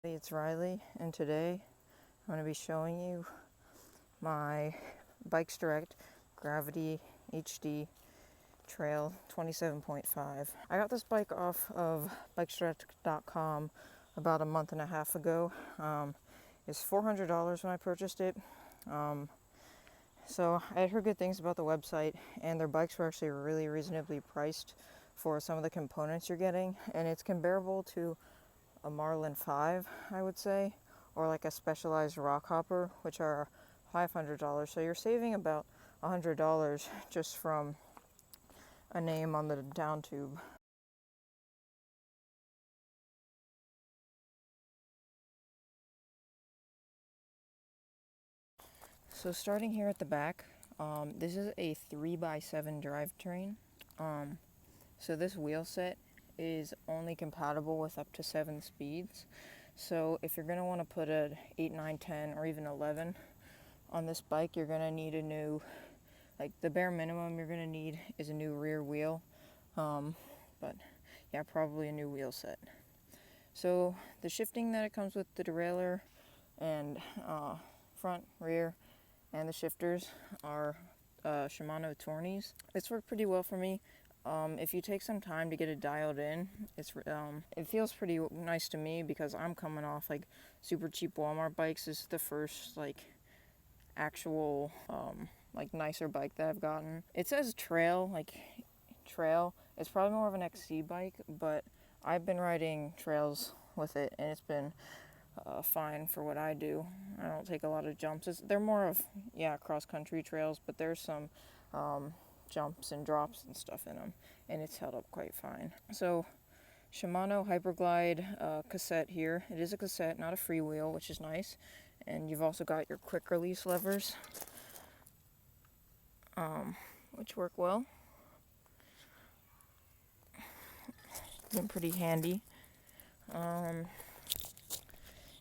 It's Riley, and today I'm going to be showing you my Bikes Direct Gravity HD Trail 27.5. I got this bike off of bikesdirect.com about a month and a half ago. It's $400 when I purchased it. So I had heard good things about the website, and their bikes were actually really reasonably priced for some of the components you're getting, and it's comparable to a Marlin 5, I would say, or like a Specialized rock hopper, which are $500. So you're saving about $100 just from a name on the down tube. So starting here at the back, this is a 3x7 drivetrain. So this wheel set is only compatible with up to 7 speeds. So if you're going to want to put an 8, 9, 10, or even 11 on this bike, you're going to need a new, like the bare minimum you're going to need is a new rear wheel. But yeah, probably a new wheel set. So the shifting that it comes with, the derailleur and front, rear, and the shifters are Shimano Tourneys. It's worked pretty well for me. If you take some time to get it dialed in, it feels pretty nice to me because I'm coming off like super cheap Walmart bikes. This is the first like actual like nicer bike that I've gotten. It says trail, like trail. It's probably more of an XC bike, but I've been riding trails with it, and it's been fine for what I do. I don't take a lot of jumps. They're more of, yeah, cross-country trails, but there's some jumps and drops and stuff in them, and it's held up quite fine. So Shimano Hyperglide cassette here. It is a cassette, not a freewheel, which is nice. And you've also got your quick release levers, which work well. Been pretty handy.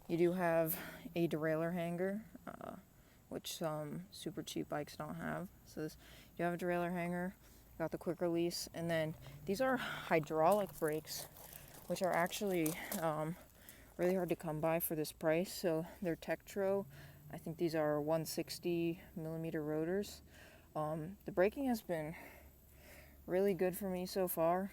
You do have a derailleur hanger, which some super cheap bikes don't have. So you have a derailleur hanger, got the quick release, and then these are hydraulic brakes, which are actually really hard to come by for this price. So they're Tektro. I think these are 160 millimeter rotors. The braking has been really good for me so far.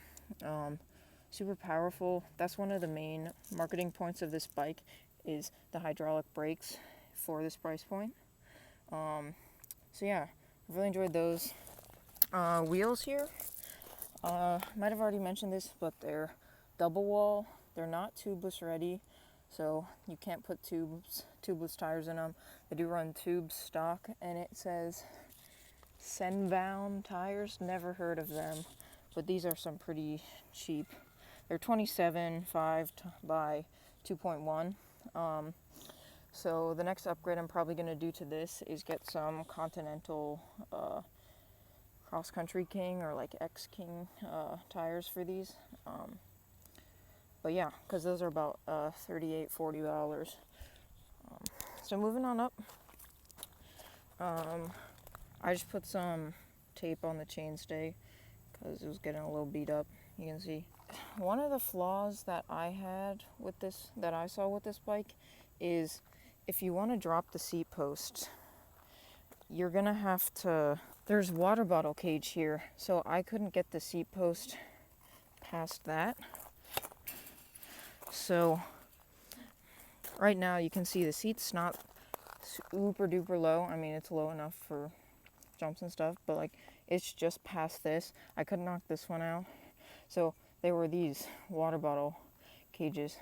Super powerful. That's one of the main marketing points of this bike, is the hydraulic brakes for this price point. So yeah, I've really enjoyed those. Wheels here, might have already mentioned this, but they're double wall. They're not tubeless ready, so you can't put tubeless tires in them. They do run tubes stock, and it says Senvound tires. Never heard of them, but these are some pretty cheap. They're 27.5 by 2.1. So the next upgrade I'm probably going to do to this is get some Continental Cross Country King or like X King tires for these. But yeah, because those are about $38, $40. So moving on up, I just put some tape on the chainstay because it was getting a little beat up. You can see one of the flaws that I had with this, that I saw with this bike, is if you want to drop the seat post, you're gonna have to, there's water bottle cage here, so I couldn't get the seat post past that. So right now you can see the seat's not super duper low. I mean, it's low enough for jumps and stuff, but like it's just past this. I could knock this one out. So there were these water bottle cages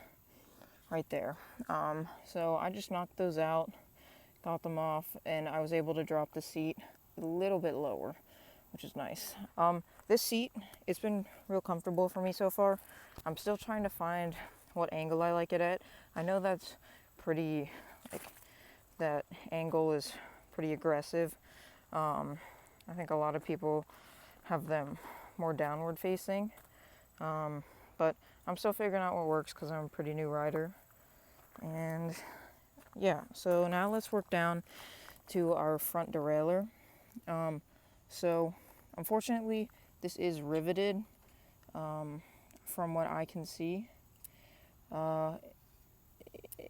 right there. So I just knocked those out, got them off, and I was able to drop the seat a little bit lower, which is nice. This seat, it's been real comfortable for me so far. I'm still trying to find what angle I like it at. I know that's pretty, like, that angle is pretty aggressive. I think a lot of people have them more downward facing. But I'm still figuring out what works because I'm a pretty new rider. And yeah, so now let's work down to our front derailleur. So unfortunately, this is riveted from what I can see.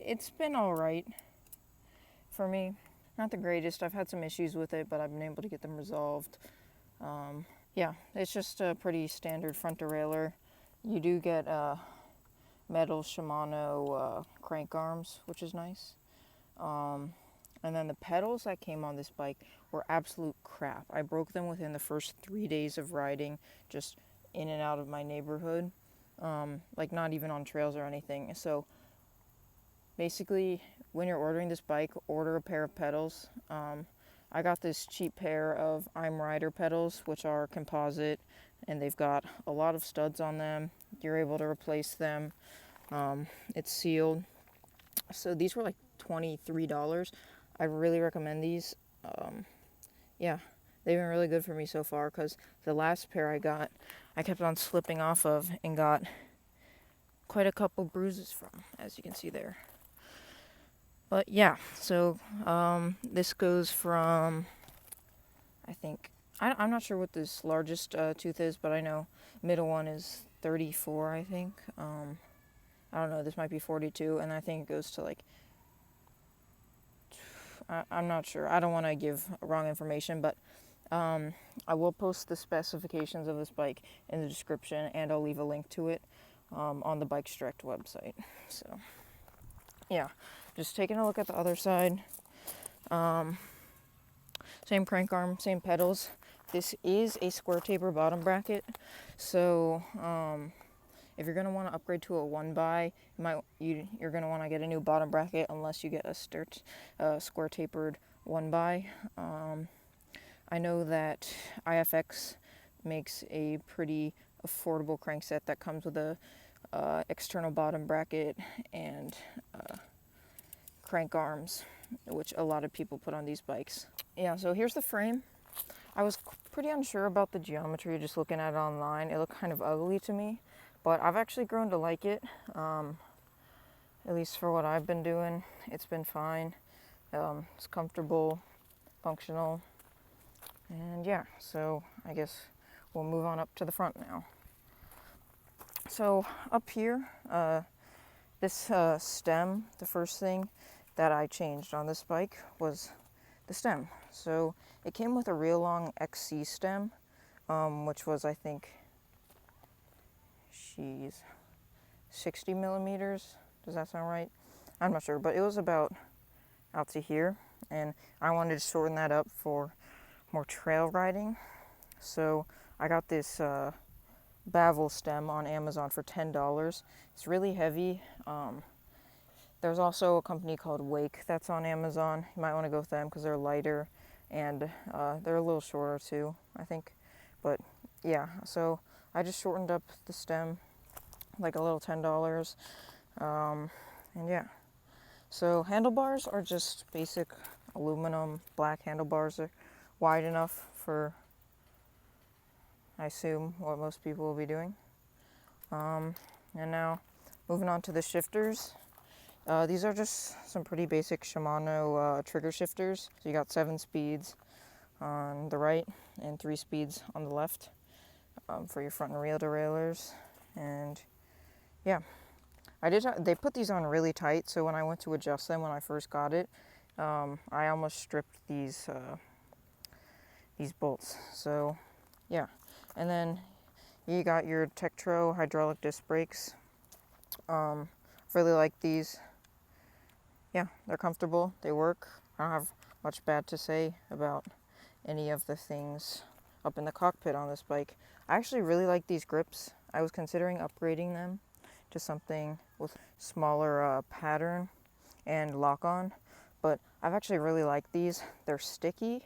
it's been all right for me. Not the greatest. I've had some issues with it, but I've been able to get them resolved. Yeah, it's just a pretty standard front derailleur. You do get metal Shimano crank arms, which is nice. And then the pedals that came on this bike were absolute crap. I broke them within the first 3 days of riding, just in and out of my neighborhood. Like not even on trails or anything. So basically, when you're ordering this bike, order a pair of pedals. I got this cheap pair of I'm Rider pedals, which are composite, and they've got a lot of studs on them. You're able to replace them. It's sealed. So these were like $23. I really recommend these. Yeah, they've been really good for me so far, because the last pair I got, I kept on slipping off of and got quite a couple bruises from, as you can see there. But yeah, so this goes from, I think, I'm not sure what this largest tooth is, but I know middle one is 34, I think. I don't know, this might be 42, and I think it goes to like, I'm not sure. I don't want to give wrong information, but I will post the specifications of this bike in the description, and I'll leave a link to it on the Bikes Direct website. So yeah, just taking a look at the other side. Same crank arm, same pedals. This is a square taper bottom bracket, so if you're going to want to upgrade to a 1x, you're going to want to get a new bottom bracket unless you get a square tapered 1x. I know that IFX makes a pretty affordable crankset that comes with a external bottom bracket and crank arms, which a lot of people put on these bikes. Yeah, so here's the frame. I was pretty unsure about the geometry just looking at it online. It looked kind of ugly to me, but I've actually grown to like it. At least for what I've been doing, it's been fine. It's comfortable, functional, and yeah, so I guess we'll move on up to the front now. So up here, this stem, the first thing that I changed on this bike was the stem. So it came with a real long XC stem, which was, I think, 60 millimeters. Does that sound right? I'm not sure, but it was about out to here, and I wanted to shorten that up for more trail riding. So I got this Bavel stem on Amazon for $10. It's really heavy. There's also a company called Wake that's on Amazon. You might want to go with them because they're lighter, and they're a little shorter too, I think. But yeah, so I just shortened up the stem like a little $10. And yeah, so handlebars are just basic aluminum black handlebars. They're wide enough for, I assume, what most people will be doing. And now moving on to the shifters. These are just some pretty basic Shimano trigger shifters. So you got 7 speeds on the right and 3 speeds on the left for your front and rear derailleurs. And yeah, they put these on really tight, so when I went to adjust them when I first got it, I almost stripped these bolts. So yeah, and then you got your Tektro hydraulic disc brakes. Really like these. Yeah, they're comfortable, they work. I don't have much bad to say about any of the things up in the cockpit on this bike. I actually really like these grips. I was considering upgrading them to something with smaller pattern and lock-on, but I've actually really liked these. They're sticky,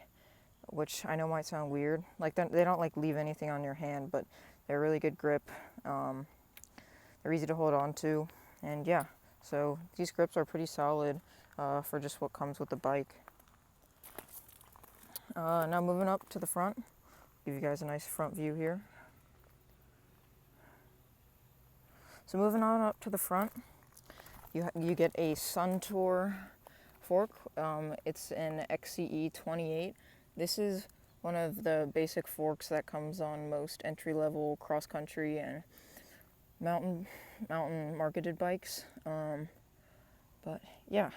which I know might sound weird. Like they don't like leave anything on your hand, but they're a really good grip. They're easy to hold on to, and yeah. So these grips are pretty solid for just what comes with the bike. Now moving up to the front, give you guys a nice front view here. So moving on up to the front, you get a SUNTOUR fork. It's an XCE 28. This is one of the basic forks that comes on most entry-level cross-country and mountain marketed bikes. But yeah,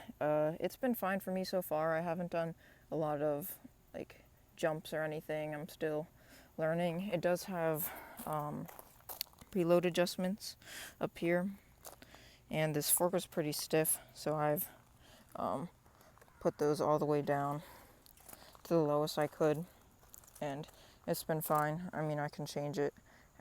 it's been fine for me so far. I haven't done a lot of like jumps or anything. I'm still learning. It does have preload adjustments up here, and this fork was pretty stiff, so I've put those all the way down to the lowest I could, and it's been fine. I mean, I can change it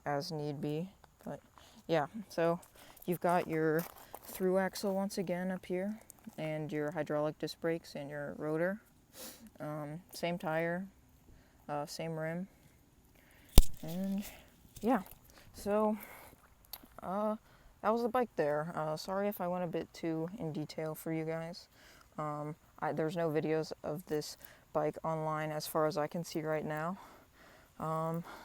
as need be, but yeah. So you've got your through axle once again up here, and your hydraulic disc brakes and your rotor. Same tire, same rim, and yeah. So that was the bike there. Sorry if I went a bit too in detail for you guys. There's no videos of this bike online as far as I can see right now.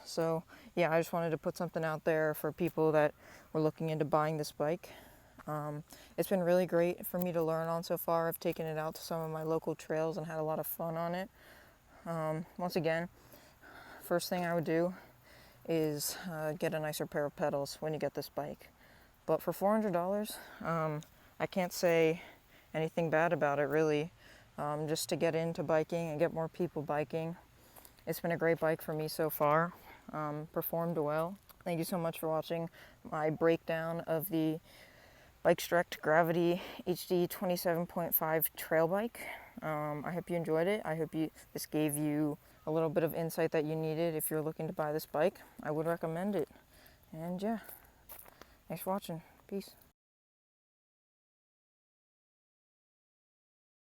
So yeah, I just wanted to put something out there for people that were looking into buying this bike. It's been really great for me to learn on so far. I've taken it out to some of my local trails and had a lot of fun on it. Once again, first thing I would do is get a nicer pair of pedals when you get this bike. But for $400, I can't say anything bad about it, really. Just to get into biking and get more people biking. It's been a great bike for me so far. Performed well. Thank you so much for watching my breakdown of the BikeStrect Gravity HD 27.5 trail bike. I hope you enjoyed it. I hope this gave you a little bit of insight that you needed if you're looking to buy this bike. I would recommend it. And yeah, thanks for watching. Peace.